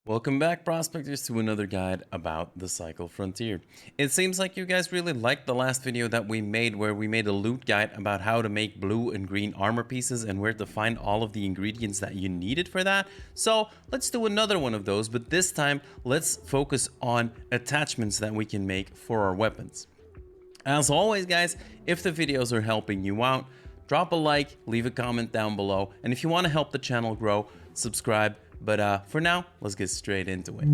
Welcome back, prospectors, to another guide about the Cycle Frontier. It seems like you guys really liked the last video that we made where we made a loot guide about how to make blue and green armor pieces and where to find all of the ingredients that you needed for that. So let's do another one of those, but this time let's focus on attachments that we can make for our weapons. As always, guys, if the videos are helping you out, drop a like, leave a comment down below, and if you want to help the channel grow, subscribe. But for now, let's get straight into it.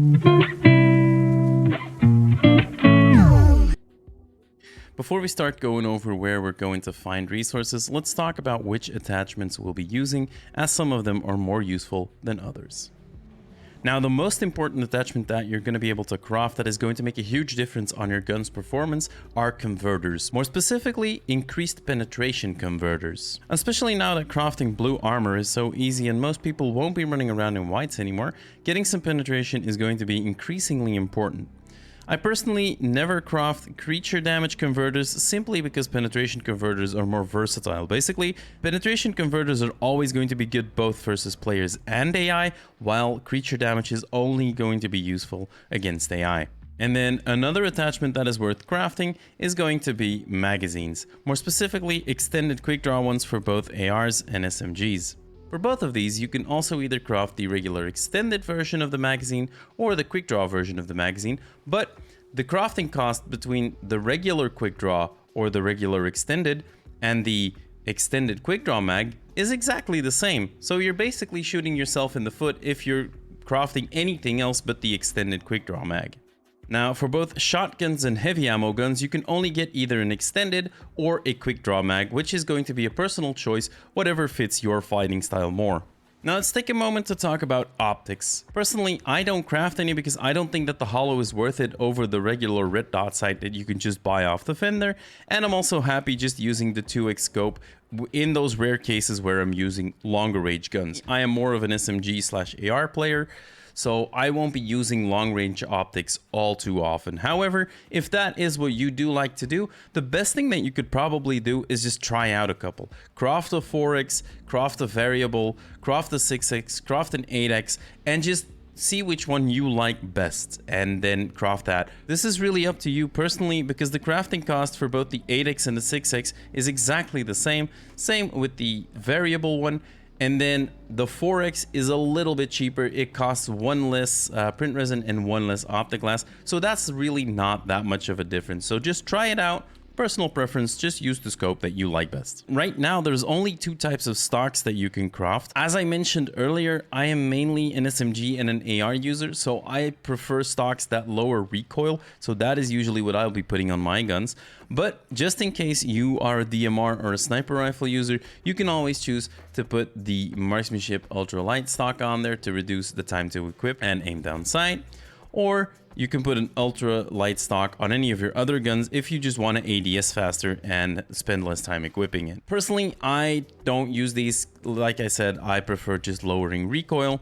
Before we start going over where we're going to find resources, let's talk about which attachments we'll be using, as some of them are more useful than others. Now, the most important attachment that you're going to be able to craft that is going to make a huge difference on your gun's performance are converters. More specifically, increased penetration converters. Especially now that crafting blue armor is so easy and most people won't be running around in whites anymore, getting some penetration is going to be increasingly important. I personally never craft creature damage converters simply because penetration converters are more versatile. Basically, penetration converters are always going to be good both versus players and AI, while creature damage is only going to be useful against AI. And then another attachment that is worth crafting is going to be magazines. More specifically, extended quick draw ones for both ARs and SMGs. For both of these, you can also either craft the regular extended version of the magazine or the quick draw version of the magazine, but the crafting cost between the regular quick draw or the regular extended and the extended quick draw mag is exactly the same. So you're basically shooting yourself in the foot if you're crafting anything else but the extended quick draw mag. Now, for both shotguns and heavy ammo guns, you can only get either an extended or a quick draw mag, which is going to be a personal choice, whatever fits your fighting style more. Now, let's take a moment to talk about optics. Personally, I don't craft any because I don't think that the holo is worth it over the regular red dot sight that you can just buy off the vendor, and I'm also happy just using the 2x scope in those rare cases where I'm using longer range guns. I am more of an SMG/AR player, so I won't be using long-range optics all too often. However, if that is what you do like to do, the best thing that you could probably do is just try out a couple. Craft a 4x, craft a variable, craft a 6x, craft an 8x, and just see which one you like best and then craft that. This is really up to you personally because the crafting cost for both the 8x and the 6x is exactly the same. Same with the variable one. And then the 4x is a little bit cheaper. It costs one less print resin and one less optic glass. So that's really not that much of a difference. So just try it out. Personal preference, just use the scope that you like best. Right now, there's only two types of stocks that you can craft. As I mentioned earlier, I am mainly an SMG and an AR user, so I prefer stocks that lower recoil. So that is usually what I'll be putting on my guns. But just in case you are a DMR or a sniper rifle user, you can always choose to put the marksmanship ultralight stock on there to reduce the time to equip and aim down sight. Or you can put an ultra light stock on any of your other guns if you just want to ADS faster and spend less time equipping it. Personally, I don't use these. Like I said, I prefer just lowering recoil.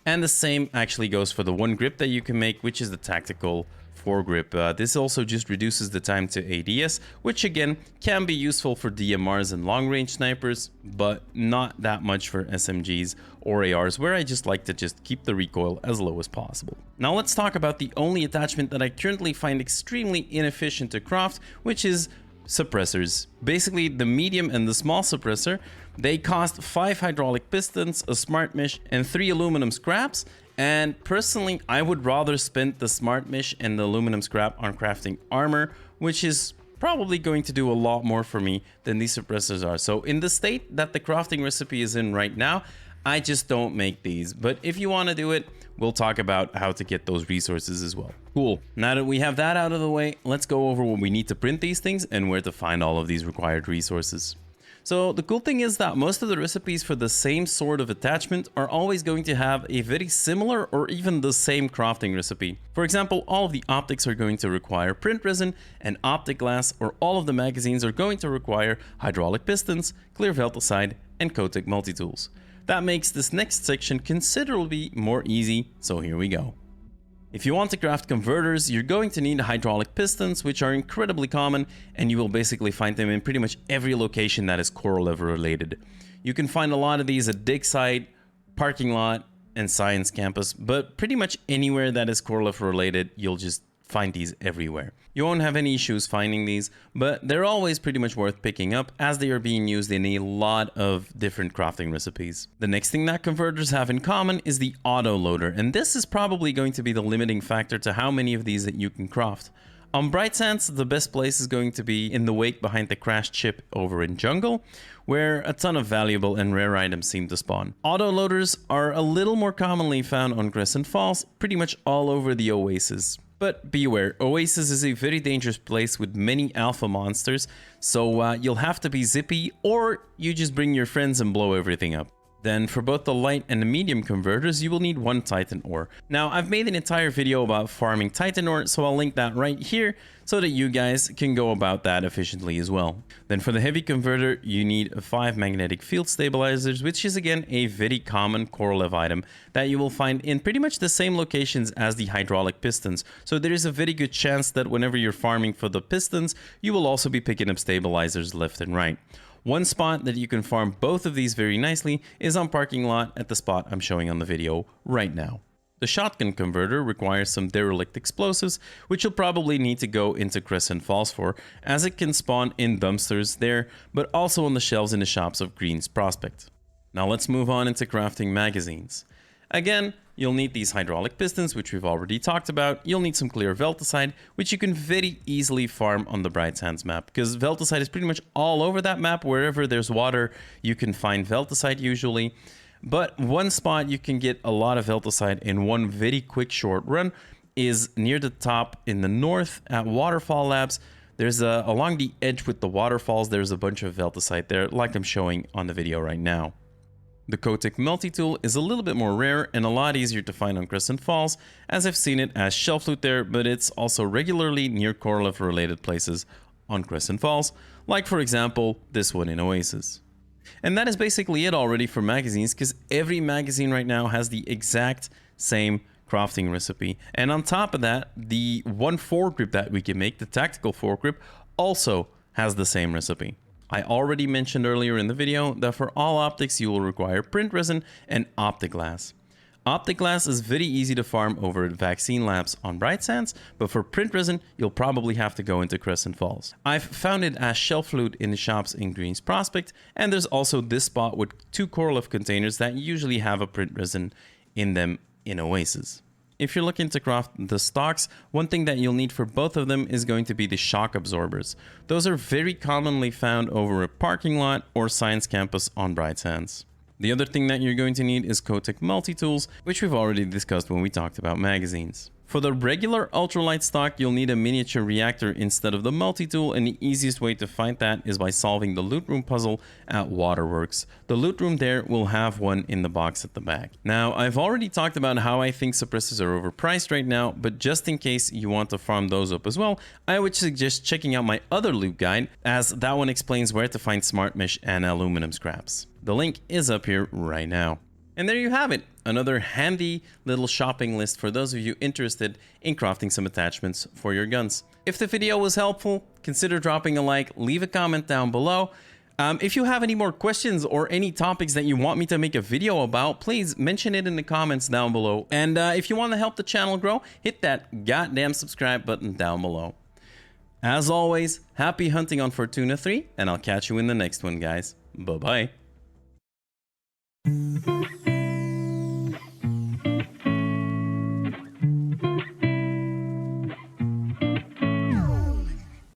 And the same actually goes for the one grip that you can make, which is the tactical foregrip. This also just reduces the time to ADS, which again can be useful for DMRs and long-range snipers, but not that much for SMGs or ARs, where I just like to just keep the recoil as low as possible. Now let's talk about the only attachment that I currently find extremely inefficient to craft, which is suppressors. Basically, the medium and the small suppressor, they cost 5 hydraulic pistons, a smart mesh, and 3 aluminum scraps. And personally, I would rather spend the smart mesh and the aluminum scrap on crafting armor, which is probably going to do a lot more for me than these suppressors are. So in the state that the crafting recipe is in right now, I just don't make these. But if you want to do it, we'll talk about how to get those resources as well. Cool. Now that we have that out of the way, let's go over what we need to print these things and where to find all of these required resources. So the cool thing is that most of the recipes for the same sort of attachment are always going to have a very similar or even the same crafting recipe. For example, all of the optics are going to require print resin and optic glass, or all of the magazines are going to require hydraulic pistons, clear Veltecite, and Co-Tec Multitools. That makes this next section considerably more easy, so here we go. If you want to craft converters, you're going to need hydraulic pistons, which are incredibly common, and you will basically find them in pretty much every location that is core level related. You can find a lot of these at dig site, parking lot, and science campus, but pretty much anywhere that is Corliff related, you'll just find these everywhere. You won't have any issues finding these, but they're always pretty much worth picking up as they are being used in a lot of different crafting recipes. The next thing that converters have in common is the Autoloader, and this is probably going to be the limiting factor to how many of these that you can craft. On Bright Sands, the best place is going to be in the wake behind the crashed ship over in Jungle, where a ton of valuable and rare items seem to spawn. Autoloaders are a little more commonly found on Crescent Falls, pretty much all over the Oasis. But beware, Oasis is a very dangerous place with many alpha monsters, so you'll have to be zippy, or you just bring your friends and blow everything up. Then for both the light and the medium converters, you will need 1 Titan ore. Now, I've made an entire video about farming Titan ore, so I'll link that right here so that you guys can go about that efficiently as well. Then for the heavy converter, you need 5 magnetic field stabilizers, which is again a very common Corliff item that you will find in pretty much the same locations as the hydraulic pistons. So there is a very good chance that whenever you're farming for the pistons, you will also be picking up stabilizers left and right. One spot that you can farm both of these very nicely is on parking lot at the spot I'm showing on the video right now. The shotgun converter requires some Derelict Explosives, which you'll probably need to go into Crescent Falls for, as it can spawn in dumpsters there, but also on the shelves in the shops of Green's Prospect. Now let's move on into crafting magazines. Again, you'll need these hydraulic pistons, which we've already talked about. You'll need some clear Veltecite, which you can very easily farm on the Bright Sands map, because Veltecite is pretty much all over that map. Wherever there's water, you can find Veltecite usually. But one spot you can get a lot of Veltecite in one very quick short run is near the top in the north at Waterfall Labs. There's along the edge with the waterfalls, there's a bunch of Veltecite there, like I'm showing on the video right now. The Co-Tec Multitool is a little bit more rare and a lot easier to find on Crescent Falls, as I've seen it as shelf loot there, but it's also regularly near Corliff related places on Crescent Falls, like for example this one in Oasis. And that is basically it already for magazines, because every magazine right now has the exact same crafting recipe. And on top of that, the one foregrip that we can make, the tactical foregrip, also has the same recipe. I already mentioned earlier in the video that for all optics you will require print resin and Optic Glass. Optic Glass is very easy to farm over at Vaccine Labs on Bright Sands, but for print resin you'll probably have to go into Crescent Falls. I've found it as shelf loot in the shops in Green's Prospect, and there's also this spot with 2 Corliff containers that usually have a print resin in them in Oasis. If you're looking to craft the stocks, one thing that you'll need for both of them is going to be the shock absorbers. Those are very commonly found over a parking lot or science campus on Bright Sands. The other thing that you're going to need is Co-Tec Multitools, which we've already discussed when we talked about magazines. For the regular ultralight stock, you'll need a miniature reactor instead of the multi-tool, and the easiest way to find that is by solving the loot room puzzle at Waterworks. The loot room there will have one in the box at the back. Now, I've already talked about how I think suppressors are overpriced right now, but just in case you want to farm those up as well, I would suggest checking out my other loot guide, as that one explains where to find smart mesh and aluminum scraps. The link is up here right now. And there you have it, another handy little shopping list for those of you interested in crafting some attachments for your guns. If the video was helpful, consider dropping a like, leave a comment down below. If you have any more questions or any topics that you want me to make a video about, please mention it in the comments down below. And if you want to help the channel grow, hit that goddamn subscribe button down below. As always, happy hunting on Fortuna 3, and I'll catch you in the next one, guys. Bye-bye.